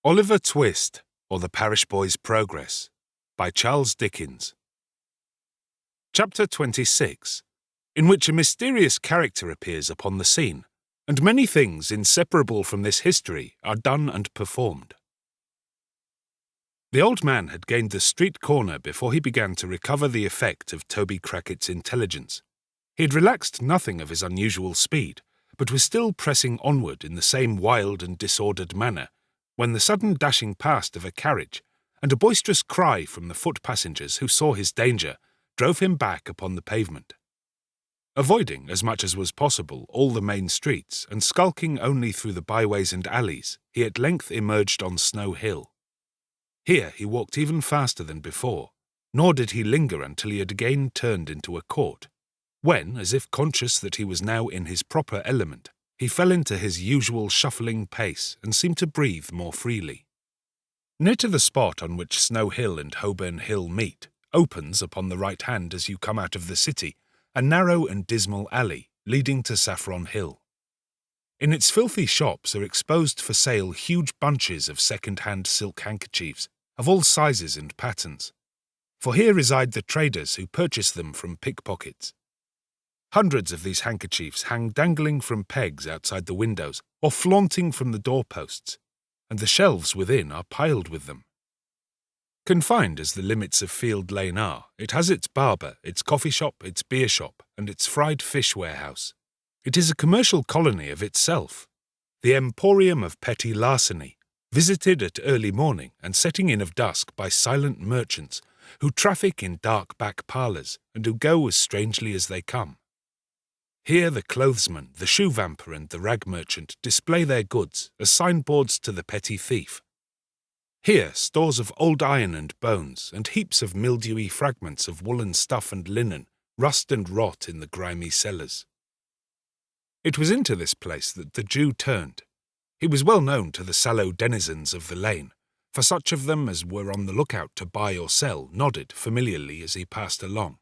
Oliver Twist, or The Parish Boy's Progress, by Charles Dickens. Chapter 26, in which a mysterious character appears upon the scene, and many things inseparable from this history are done and performed. The old man had gained the street corner before he began to recover the effect of Toby Crackett's intelligence. He had relaxed nothing of his unusual speed, but was still pressing onward in the same wild and disordered manner, when the sudden dashing past of a carriage, and a boisterous cry from the foot passengers who saw his danger, drove him back upon the pavement. Avoiding, as much as was possible, all the main streets, and skulking only through the byways and alleys, he at length emerged on Snow Hill. Here he walked even faster than before, nor did he linger until he had again turned into a court, when, as if conscious that he was now in his proper element, he fell into his usual shuffling pace and seemed to breathe more freely. Near to the spot on which Snow Hill and Holborn Hill meet, opens, upon the right hand as you come out of the city, a narrow and dismal alley leading to Saffron Hill. In its filthy shops are exposed for sale huge bunches of second-hand silk handkerchiefs of all sizes and patterns, for here reside the traders who purchase them from pickpockets. Hundreds of these handkerchiefs hang dangling from pegs outside the windows or flaunting from the doorposts, and the shelves within are piled with them. Confined as the limits of Field Lane are, it has its barber, its coffee shop, its beer shop, and its fried fish warehouse. It is a commercial colony of itself, the emporium of petty larceny, visited at early morning and setting in of dusk by silent merchants who traffic in dark back parlours and who go as strangely as they come. Here the clothesman, the shoe vamper, and the rag merchant display their goods as signboards to the petty thief. Here stores of old iron and bones, and heaps of mildewy fragments of woolen stuff and linen rust and rot in the grimy cellars. It was into this place that the Jew turned. He was well known to the sallow denizens of the lane, for such of them as were on the lookout to buy or sell nodded familiarly as he passed along.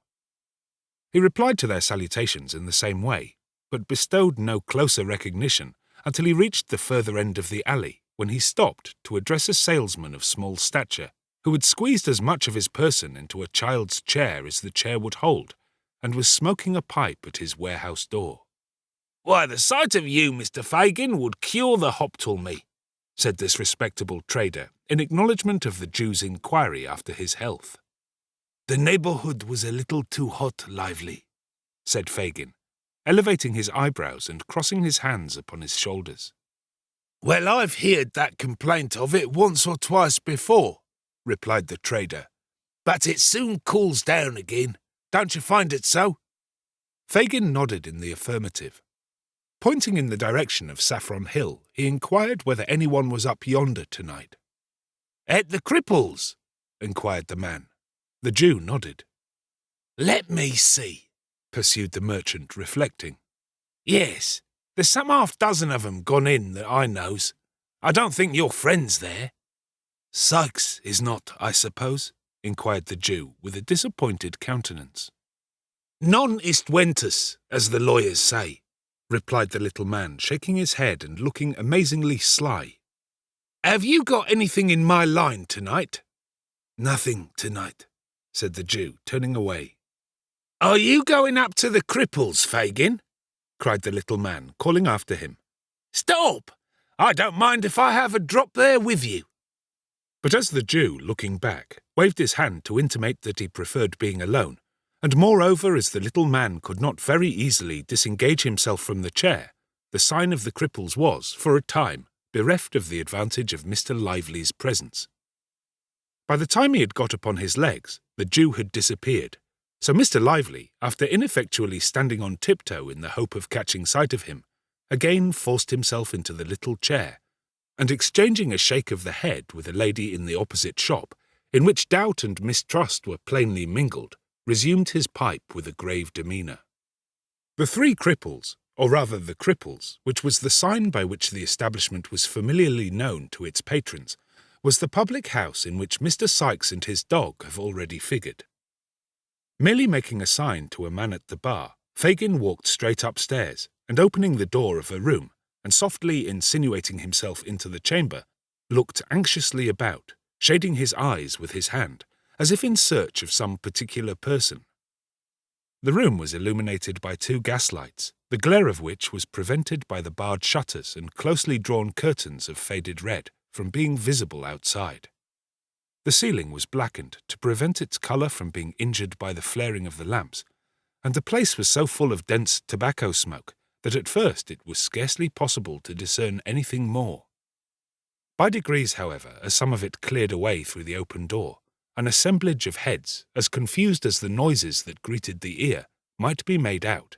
He replied to their salutations in the same way, but bestowed no closer recognition until he reached the further end of the alley, when he stopped to address a salesman of small stature, who had squeezed as much of his person into a child's chair as the chair would hold, and was smoking a pipe at his warehouse door. "Why, the sight of you, Mr. Fagin, would cure the hop-tool me," said this respectable trader, in acknowledgment of the Jew's inquiry after his health. "The neighbourhood was a little too hot, lively," said Fagin, elevating his eyebrows and crossing his hands upon his shoulders. "Well, I've heard that complaint of it once or twice before," replied the trader, "but it soon cools down again. Don't you find it so?" Fagin nodded in the affirmative. Pointing in the direction of Saffron Hill, he inquired whether anyone was up yonder tonight. "At the Cripples?" inquired the man. The Jew nodded. "Let me see," pursued the merchant, reflecting. "Yes, there's some half-dozen of 'em gone in that I knows. I don't think your friend's there." "Sykes is not, I suppose?" inquired the Jew, with a disappointed countenance. "Non ist ventus, as the lawyers say," replied the little man, shaking his head and looking amazingly sly. "Have you got anything in my line tonight?" "Nothing tonight," said the Jew, turning away. "Are you going up to the Cripples, Fagin?" cried the little man, calling after him. "Stop! I don't mind if I have a drop there with you." But as the Jew, looking back, waved his hand to intimate that he preferred being alone, and moreover as the little man could not very easily disengage himself from the chair, the sign of the Cripples was, for a time, bereft of the advantage of Mr. Lively's presence. By the time he had got upon his legs, the Jew had disappeared, so Mr. Lively, after ineffectually standing on tiptoe in the hope of catching sight of him, again forced himself into the little chair, and exchanging a shake of the head with a lady in the opposite shop, in which doubt and mistrust were plainly mingled, resumed his pipe with a grave demeanour. The Three Cripples, or rather the Cripples, which was the sign by which the establishment was familiarly known to its patrons, was the public house in which Mr. Sykes and his dog have already figured. Merely making a sign to a man at the bar, Fagin walked straight upstairs, and opening the door of a room, and softly insinuating himself into the chamber, looked anxiously about, shading his eyes with his hand, as if in search of some particular person. The room was illuminated by 2 gaslights, the glare of which was prevented by the barred shutters and closely drawn curtains of faded red from being visible outside. The ceiling was blackened to prevent its colour from being injured by the flaring of the lamps, and the place was so full of dense tobacco smoke that at first it was scarcely possible to discern anything more. By degrees, however, as some of it cleared away through the open door, an assemblage of heads, as confused as the noises that greeted the ear, might be made out.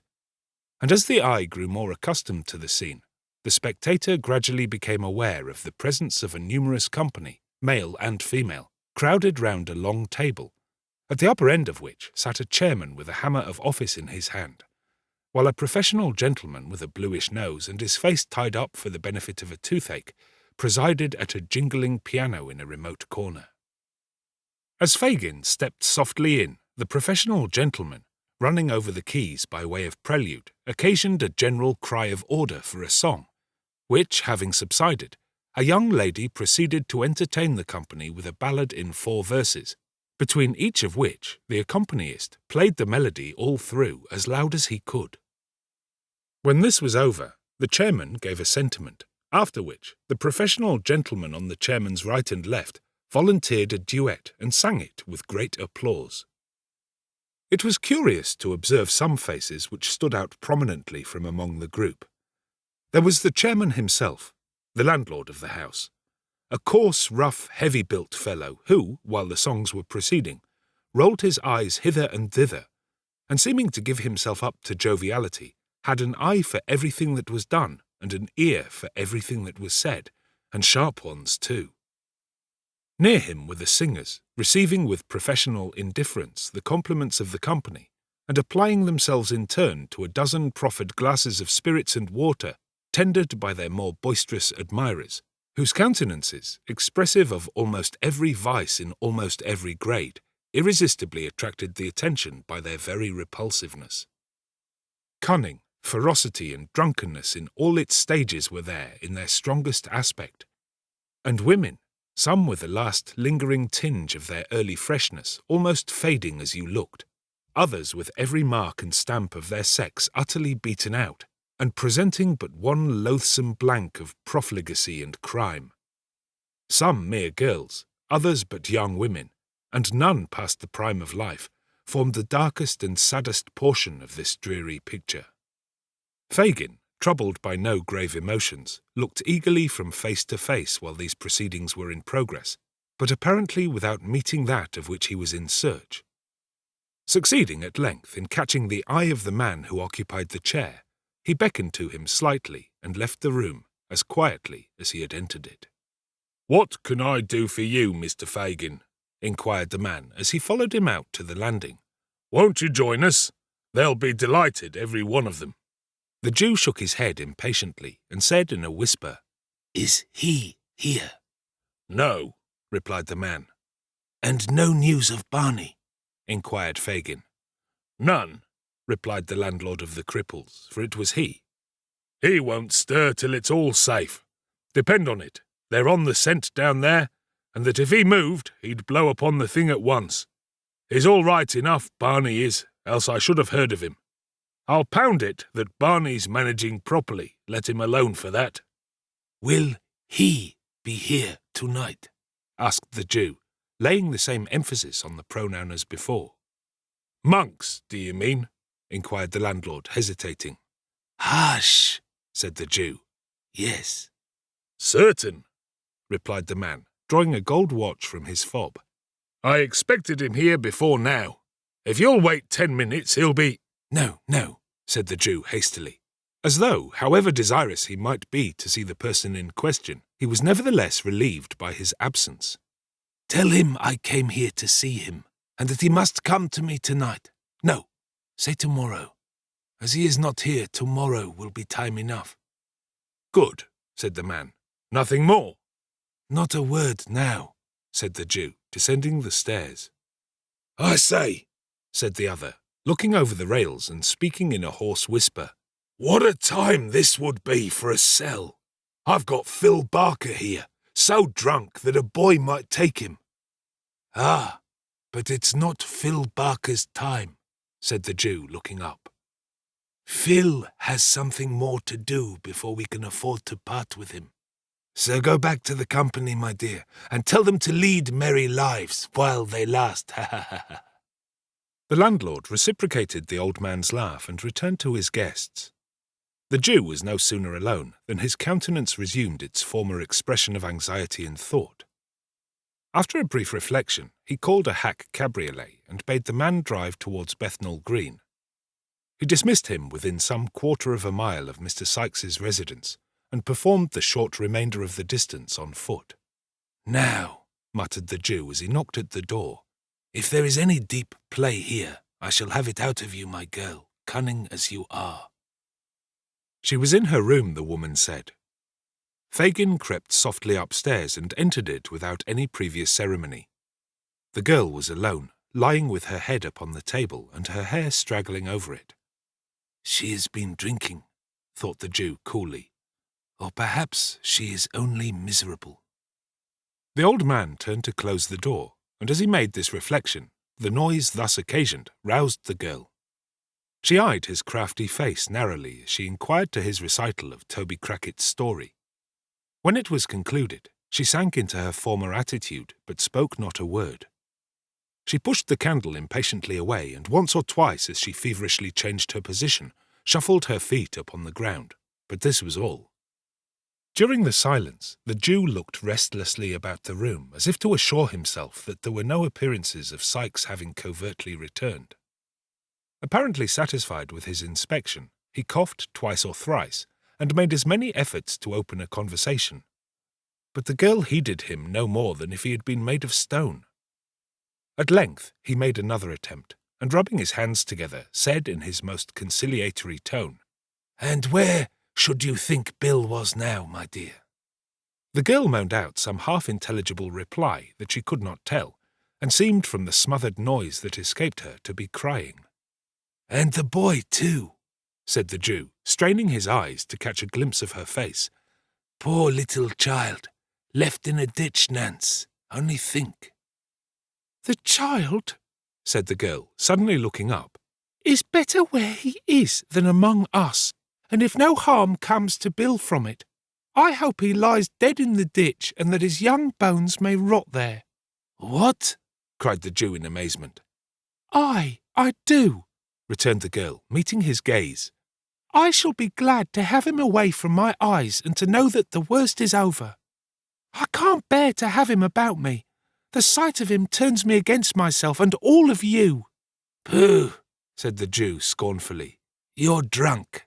And as the eye grew more accustomed to the scene, the spectator gradually became aware of the presence of a numerous company, male and female, crowded round a long table, at the upper end of which sat a chairman with a hammer of office in his hand, while a professional gentleman with a bluish nose and his face tied up for the benefit of a toothache presided at a jingling piano in a remote corner. As Fagin stepped softly in, the professional gentleman, running over the keys by way of prelude, occasioned a general cry of order for a song, which, having subsided, a young lady proceeded to entertain the company with a ballad in 4 verses, between each of which the accompanist played the melody all through as loud as he could. When this was over, the chairman gave a sentiment, after which the professional gentleman on the chairman's right and left volunteered a duet and sang it with great applause. It was curious to observe some faces which stood out prominently from among the group. There was the chairman himself, the landlord of the house, a coarse, rough, heavy-built fellow who, while the songs were proceeding, rolled his eyes hither and thither, and seeming to give himself up to joviality, had an eye for everything that was done, and an ear for everything that was said, and sharp ones too. Near him were the singers, receiving with professional indifference the compliments of the company, and applying themselves in turn to a dozen proffered glasses of spirits and water tendered by their more boisterous admirers, whose countenances, expressive of almost every vice in almost every grade, irresistibly attracted the attention by their very repulsiveness. Cunning, ferocity, and drunkenness in all its stages were there in their strongest aspect, and women, some with the last lingering tinge of their early freshness almost fading as you looked, others with every mark and stamp of their sex utterly beaten out, and presenting but one loathsome blank of profligacy and crime. Some mere girls, others but young women, and none past the prime of life, formed the darkest and saddest portion of this dreary picture. Fagin, troubled by no grave emotions, looked eagerly from face to face while these proceedings were in progress, but apparently without meeting that of which he was in search. Succeeding at length in catching the eye of the man who occupied the chair, he beckoned to him slightly and left the room as quietly as he had entered it. "What can I do for you, Mr. Fagin?" inquired the man as he followed him out to the landing. "Won't you join us? They'll be delighted, every one of them." The Jew shook his head impatiently and said in a whisper, "Is he here?" "No," replied the man. "And no news of Barney?" inquired Fagin. "None," replied the landlord of the Cripples, for it was he. "He won't stir till it's all safe. Depend on it, they're on the scent down there, and that if he moved, he'd blow upon the thing at once. He's all right enough, Barney is, else I should have heard of him. I'll pound it that Barney's managing properly, let him alone for that." "Will he be here tonight?" asked the Jew, laying the same emphasis on the pronoun as before. "Monks, do you mean?" inquired the landlord, hesitating. "Hush," said the Jew. "Yes." "Certain," replied the man, drawing a gold watch from his fob. "I expected him here before now. If you'll wait 10 minutes, he'll be—" "No, no," said the Jew hastily, as though, however desirous he might be to see the person in question, he was nevertheless relieved by his absence. "Tell him I came here to see him, and that he must come to me tonight. No, say tomorrow. As he is not here, tomorrow will be time enough." "Good," said the man. "Nothing more?" "Not a word now," said the Jew, descending the stairs. "I say," said the other, looking over the rails and speaking in a hoarse whisper, "what a time this would be for a cell. I've got Phil Barker here, so drunk that a boy might take him." "Ah, but it's not Phil Barker's time," said the Jew, looking up. "Phil has something more to do before we can afford to part with him. So go back to the company, my dear, and tell them to lead merry lives while they last. Ha ha ha ha." The landlord reciprocated the old man's laugh and returned to his guests. The Jew was no sooner alone than his countenance resumed its former expression of anxiety and thought. After a brief reflection, he called a hack cabriolet and bade the man drive towards Bethnal Green. He dismissed him within some quarter of a mile of Mr. Sykes's residence, and performed the short remainder of the distance on foot. "Now," muttered the Jew as he knocked at the door, "if there is any deep play here, I shall have it out of you, my girl, cunning as you are." She was in her room, the woman said. Fagin crept softly upstairs and entered it without any previous ceremony. The girl was alone, lying with her head upon the table and her hair straggling over it. "She has been drinking," thought the Jew coolly. "Or perhaps she is only miserable." The old man turned to close the door, and as he made this reflection, the noise thus occasioned roused the girl. She eyed his crafty face narrowly as she inquired to his recital of Toby Crackett's story. When it was concluded, she sank into her former attitude, but spoke not a word. She pushed the candle impatiently away, and once or twice, as she feverishly changed her position, shuffled her feet upon the ground, but this was all. During the silence, the Jew looked restlessly about the room, as if to assure himself that there were no appearances of Sykes having covertly returned. Apparently satisfied with his inspection, he coughed twice or thrice, and made as many efforts to open a conversation. But the girl heeded him no more than if he had been made of stone. At length he made another attempt, and rubbing his hands together, said in his most conciliatory tone, "And where should you think Bill was now, my dear?" The girl moaned out some half-intelligible reply that she could not tell, and seemed from the smothered noise that escaped her to be crying. "And the boy, too," said the Jew, straining his eyes to catch a glimpse of her face. "Poor little child, left in a ditch, Nance. Only think." "The child," said the girl, suddenly looking up, "is better where he is than among us, and if no harm comes to Bill from it, I hope he lies dead in the ditch and that his young bones may rot there." "What?" cried the Jew in amazement. "I do," returned the girl, meeting his gaze. "I shall be glad to have him away from my eyes and to know that the worst is over. I can't bear to have him about me. The sight of him turns me against myself and all of you." "Pooh," said the Jew scornfully. "You're drunk."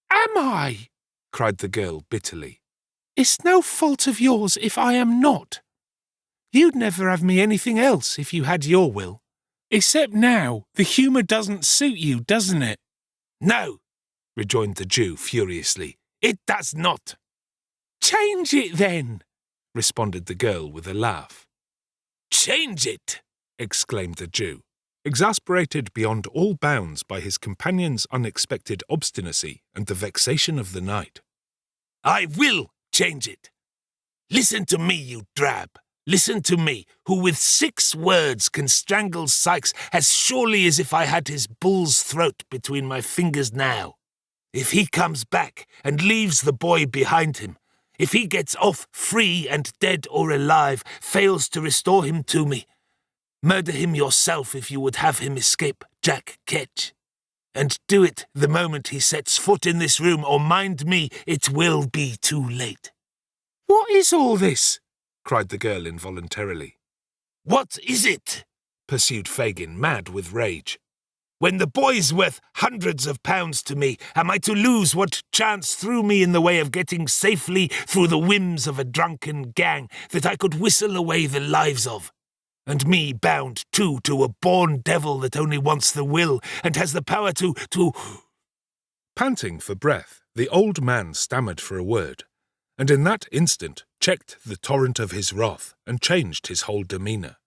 "Am I?" cried the girl bitterly. "It's no fault of yours if I am not. You'd never have me anything else if you had your will. Except now, the humour doesn't suit you, doesn't it?" "No," rejoined the Jew furiously. "It does not." "Change it, then," responded the girl with a laugh. "Change it!" exclaimed the Jew, exasperated beyond all bounds by his companion's unexpected obstinacy and the vexation of the night. "I will change it. Listen to me, you drab. Listen to me, who with 6 words can strangle Sykes as surely as if I had his bull's throat between my fingers now. If he comes back and leaves the boy behind him, if he gets off free and dead or alive, fails to restore him to me, murder him yourself if you would have him escape, Jack Ketch. And do it the moment he sets foot in this room, or mind me, it will be too late." "What is all this?" cried the girl involuntarily. "What is it?" pursued Fagin, mad with rage. "When the boy's worth hundreds of pounds to me, am I to lose what chance threw me in the way of getting safely through the whims of a drunken gang that I could whistle away the lives of? And me bound, too, to a born devil that only wants the will and has the power to... Panting for breath, the old man stammered for a word, and in that instant checked the torrent of his wrath and changed his whole demeanour.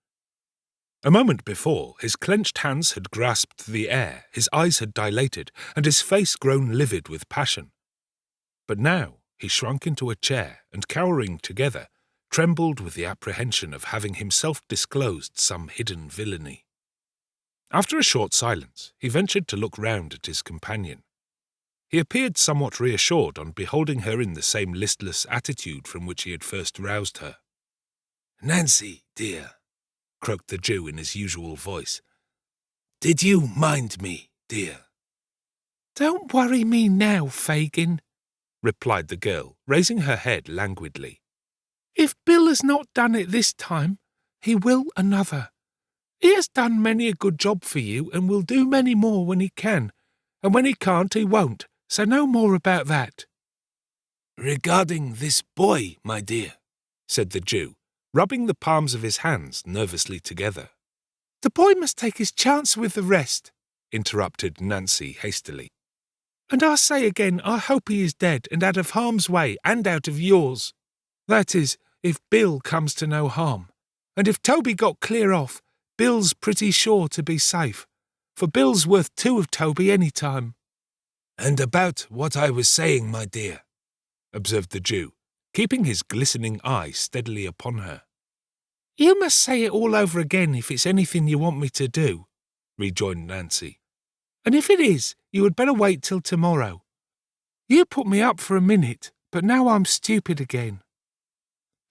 A moment before, his clenched hands had grasped the air, his eyes had dilated, and his face grown livid with passion. But now he shrunk into a chair, and cowering together, trembled with the apprehension of having himself disclosed some hidden villainy. After a short silence, he ventured to look round at his companion. He appeared somewhat reassured on beholding her in the same listless attitude from which he had first roused her. "Nancy, dear," croaked the Jew in his usual voice, "did you mind me, dear?" "Don't worry me now, Fagin," replied the girl, raising her head languidly. "If Bill has not done it this time, he will another. He has done many a good job for you and will do many more when he can, and when he can't he won't, so no more about that." "Regarding this boy, my dear," said the Jew, rubbing the palms of his hands nervously together. "The boy must take his chance with the rest," interrupted Nancy hastily. "And I say again, I hope he is dead and out of harm's way and out of yours. That is, if Bill comes to no harm. And if Toby got clear off, Bill's pretty sure to be safe, for Bill's worth two of Toby any time." "And about what I was saying, my dear," observed the Jew, keeping his glistening eye steadily upon her. "You must say it all over again if it's anything you want me to do," rejoined Nancy. "And if it is, you had better wait till tomorrow. You put me up for a minute, but now I'm stupid again."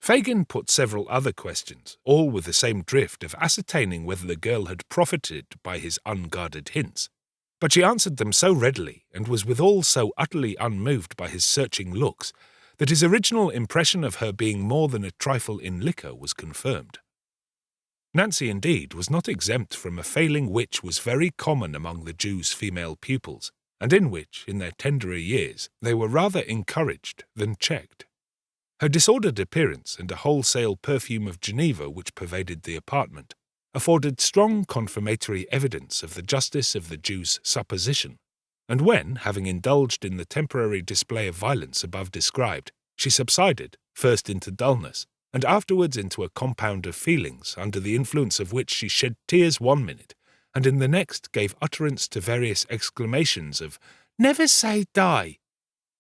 Fagin put several other questions, all with the same drift of ascertaining whether the girl had profited by his unguarded hints, but she answered them so readily, and was withal so utterly unmoved by his searching looks, that his original impression of her being more than a trifle in liquor was confirmed. Nancy, indeed, was not exempt from a failing which was very common among the Jew's female pupils, and in which, in their tenderer years, they were rather encouraged than checked. Her disordered appearance and a wholesale perfume of Geneva which pervaded the apartment afforded strong confirmatory evidence of the justice of the Jew's supposition, and when, having indulged in the temporary display of violence above described, she subsided, first into dullness, and afterwards into a compound of feelings under the influence of which she shed tears one minute, and in the next gave utterance to various exclamations of "Never say die,"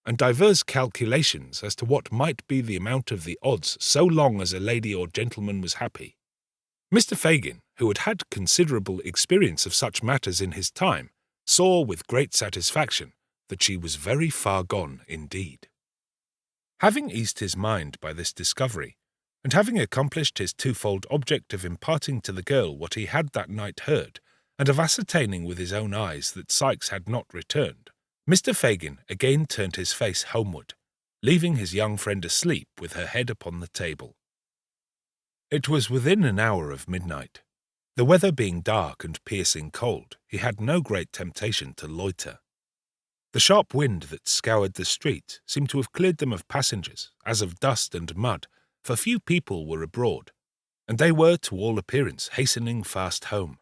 and divers calculations as to what might be the amount of the odds so long as a lady or gentleman was happy. Mr. Fagin, who had had considerable experience of such matters in his time, saw with great satisfaction that she was very far gone indeed. Having eased his mind by this discovery, and having accomplished his twofold object of imparting to the girl what he had that night heard, and of ascertaining with his own eyes that Sikes had not returned, Mr. Fagin again turned his face homeward, leaving his young friend asleep with her head upon the table. It was within an hour of midnight. The weather being dark and piercing cold, he had no great temptation to loiter. The sharp wind that scoured the street seemed to have cleared them of passengers, as of dust and mud, for few people were abroad, and they were, to all appearance, hastening fast home.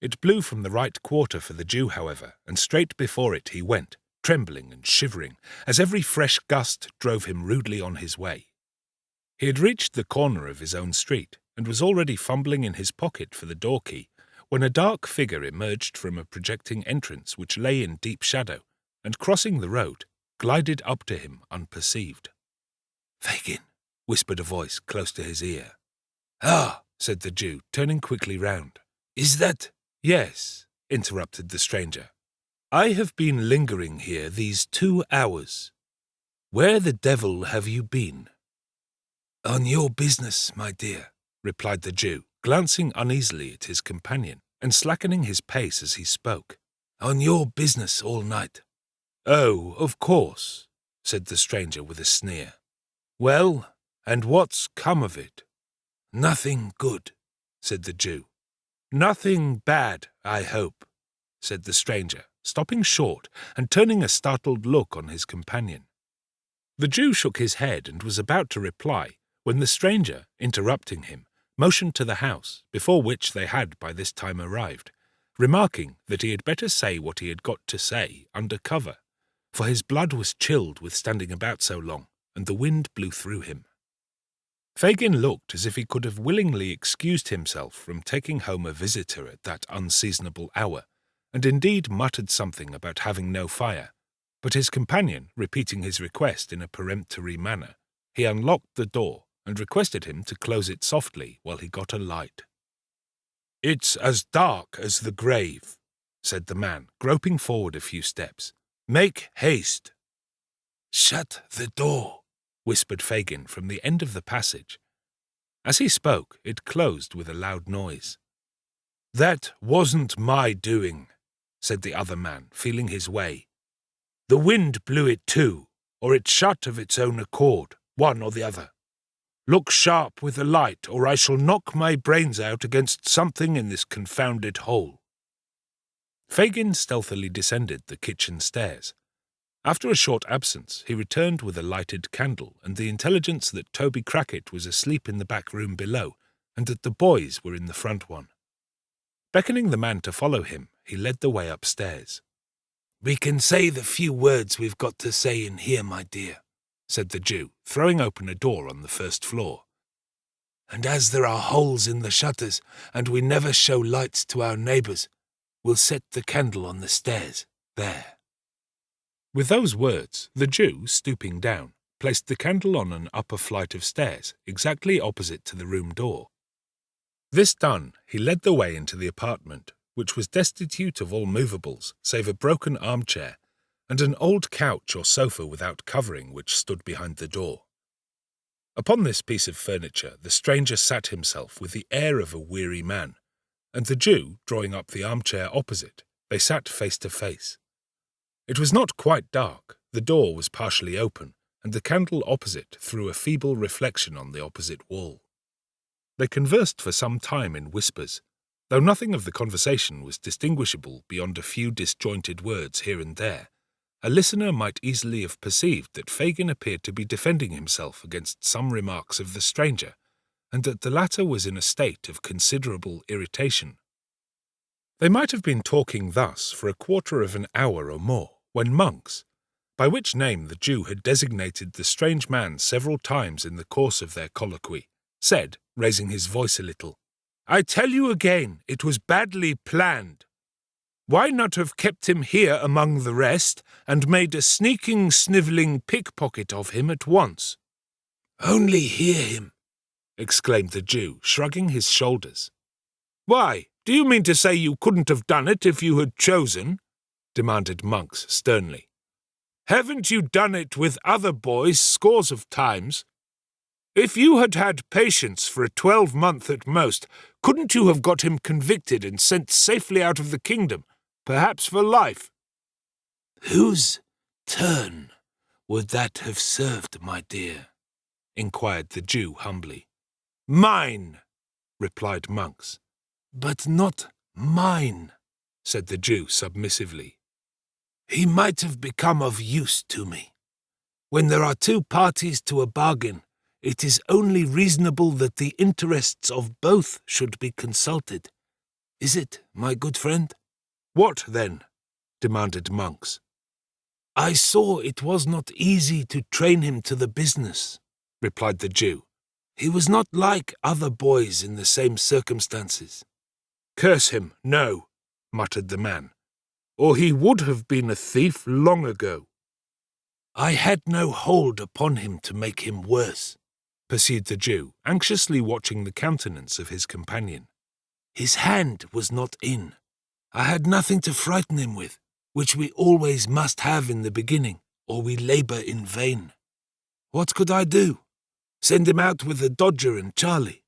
It blew from the right quarter for the Jew, however, and straight before it he went, trembling and shivering, as every fresh gust drove him rudely on his way. He had reached the corner of his own street, and was already fumbling in his pocket for the door-key, when a dark figure emerged from a projecting entrance which lay in deep shadow, and crossing the road, glided up to him unperceived. "Fagin," whispered a voice close to his ear. "Ah," said the Jew, turning quickly round. "Is that—" "Yes," interrupted the stranger. "I have been lingering here these 2 hours. Where the devil have you been?" "On your business, my dear," replied the Jew, glancing uneasily at his companion, and slackening his pace as he spoke. "On your business all night." "Oh, of course," said the stranger with a sneer. "Well, and what's come of it?" "Nothing good," said the Jew. "Nothing bad, I hope," said the stranger, stopping short and turning a startled look on his companion. The Jew shook his head and was about to reply, when the stranger, interrupting him, motioned to the house, before which they had by this time arrived, remarking that he had better say what he had got to say under cover, for his blood was chilled with standing about so long, and the wind blew through him. Fagin looked as if he could have willingly excused himself from taking home a visitor at that unseasonable hour, and indeed muttered something about having no fire, but his companion, repeating his request in a peremptory manner, he unlocked the door, and requested him to close it softly while he got a light. "It's as dark as the grave," said the man, groping forward a few steps. "Make haste." "Shut the door," whispered Fagin from the end of the passage. As he spoke, it closed with a loud noise. "That wasn't my doing," said the other man, feeling his way. "The wind blew it to, or it shut of its own accord, one or the other. Look sharp with the light, or I shall knock my brains out against something in this confounded hole." Fagin stealthily descended the kitchen stairs. After a short absence, he returned with a lighted candle and the intelligence that Toby Crackit was asleep in the back room below, and that the boys were in the front one. Beckoning the man to follow him, he led the way upstairs. "We can say the few words we've got to say in here, my dear," said the Jew, throwing open a door on the first floor. "And as there are holes in the shutters, and we never show lights to our neighbours, we'll set the candle on the stairs, there." With those words, the Jew, stooping down, placed the candle on an upper flight of stairs, exactly opposite to the room door. This done, he led the way into the apartment, which was destitute of all movables, save a broken armchair, and an old couch or sofa without covering which stood behind the door. Upon this piece of furniture the stranger sat himself with the air of a weary man, and the Jew, drawing up the armchair opposite, they sat face to face. It was not quite dark, the door was partially open, and the candle opposite threw a feeble reflection on the opposite wall. They conversed for some time in whispers, though nothing of the conversation was distinguishable beyond a few disjointed words here and there. A listener might easily have perceived that Fagin appeared to be defending himself against some remarks of the stranger, and that the latter was in a state of considerable irritation. They might have been talking thus for a quarter of an hour or more, when Monks, by which name the Jew had designated the strange man several times in the course of their colloquy, said, raising his voice a little, "I tell you again, it was badly planned. Why not have kept him here among the rest, and made a sneaking, snivelling pickpocket of him at once?" "Only hear him!" exclaimed the Jew, shrugging his shoulders. "Why, do you mean to say you couldn't have done it if you had chosen?" demanded Monks sternly. "Haven't you done it with other boys scores of times? If you had had patience for a 12-month at most, couldn't you have got him convicted and sent safely out of the kingdom, perhaps for life?" "Whose turn would that have served, my dear?" inquired the Jew humbly. "Mine," replied Monks. "But not mine," said the Jew submissively. "He might have become of use to me. When there are two parties to a bargain, it is only reasonable that the interests of both should be consulted. Is it, my good friend?" "What, then?" demanded Monks. "I saw it was not easy to train him to the business," replied the Jew. "He was not like other boys in the same circumstances." "Curse him, no," muttered the man, "or he would have been a thief long ago." "I had no hold upon him to make him worse," pursued the Jew, anxiously watching the countenance of his companion. "His hand was not in. I had nothing to frighten him with, which we always must have in the beginning, or we labour in vain. What could I do? Send him out with the Dodger and Charlie?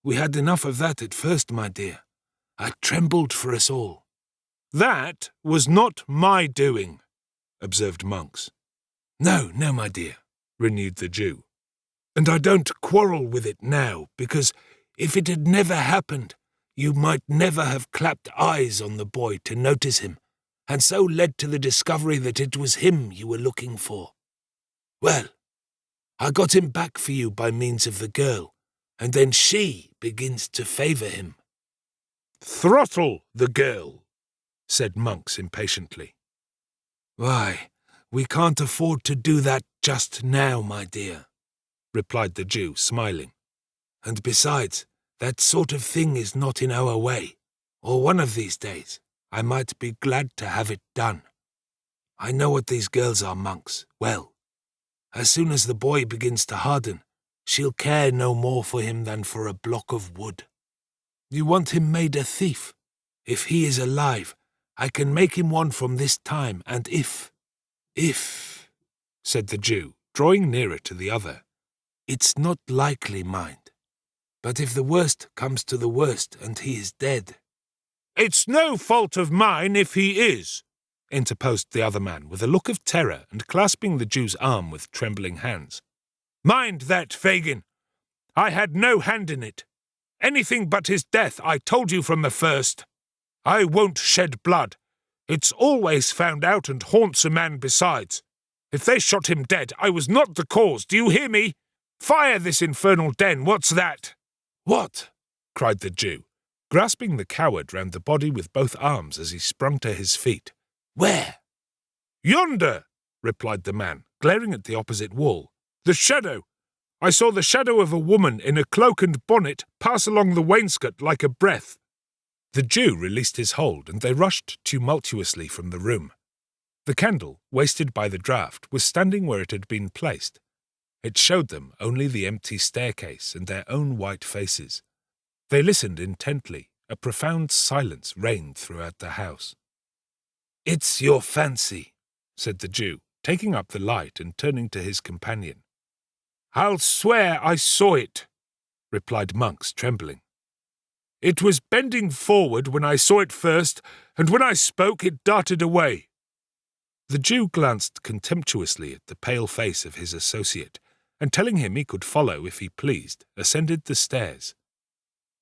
We had enough of that at first, my dear. I trembled for us all." "That was not my doing," observed Monks. No, my dear," renewed the Jew. "And I don't quarrel with it now, because if it had never happened, you might never have clapped eyes on the boy to notice him, and so led to the discovery that it was him you were looking for. Well, I got him back for you by means of the girl, and then she begins to favour him." "Throttle the girl," said Monks impatiently. "Why, we can't afford to do that just now, my dear," replied the Jew, smiling. "And besides, that sort of thing is not in our way, or one of these days I might be glad to have it done. I know what these girls are, Monks, well. As soon as the boy begins to harden, She'll care no more for him than for a block of wood. You want him made a thief? If he is alive, I can make him one from this time, and if, said the Jew, drawing nearer to the other, it's not likely, mind. But if the worst comes to the worst and he is dead— It's no fault of mine if he is, interposed the other man with a look of terror and clasping the Jew's arm with trembling hands. Mind that, Fagin. I had no hand in it. Anything but his death, I told you from the first. I won't shed blood. It's always found out and haunts a man besides. If they shot him dead, I was not the cause, do you hear me? Fire this infernal den, what's that? What? Cried the Jew, grasping the coward round the body with both arms as he sprung to his feet. Where? Yonder, replied the man, glaring at the opposite wall. The shadow. I saw the shadow of a woman in a cloak and bonnet pass along the wainscot like a breath. The Jew released his hold, and they rushed tumultuously from the room. The candle, wasted by the draught, was standing where it had been placed. It showed them only the empty staircase and their own white faces. They listened intently. A profound silence reigned throughout the house. It's your fancy, said the Jew, taking up the light and turning to his companion. I'll swear I saw it, replied Monks, trembling. It was bending forward when I saw it first, and when I spoke it darted away. The Jew glanced contemptuously at the pale face of his associate, and telling him he could follow if he pleased, ascended the stairs.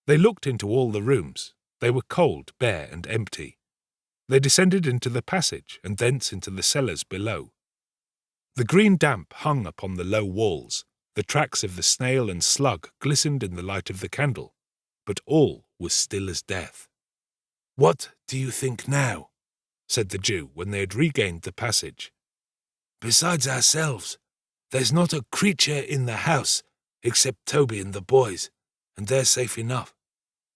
They looked into all the rooms. They were cold, bare, and empty. They descended into the passage, and thence into the cellars below. The green damp hung upon the low walls. The tracks of the snail and slug glistened in the light of the candle, but all was still as death. What do you think now? Said the Jew when they had regained the passage. Besides ourselves, there's not a creature in the house except Toby and the boys, and they're safe enough.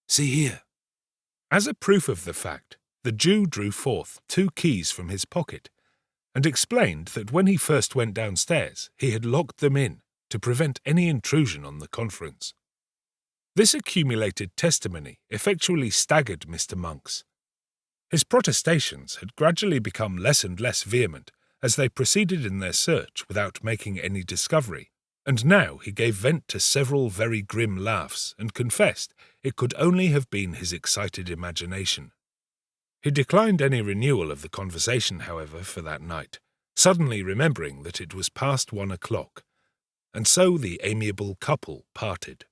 See here. As a proof of the fact, the Jew drew forth 2 keys from his pocket, and explained that when he first went downstairs he had locked them in to prevent any intrusion on the conference. This accumulated testimony effectually staggered Mr. Monks. His protestations had gradually become less and less vehement as they proceeded in their search without making any discovery, and now he gave vent to several very grim laughs and confessed it could only have been his excited imagination. He declined any renewal of the conversation, however, for that night, suddenly remembering that it was past 1 o'clock, and so the amiable couple parted.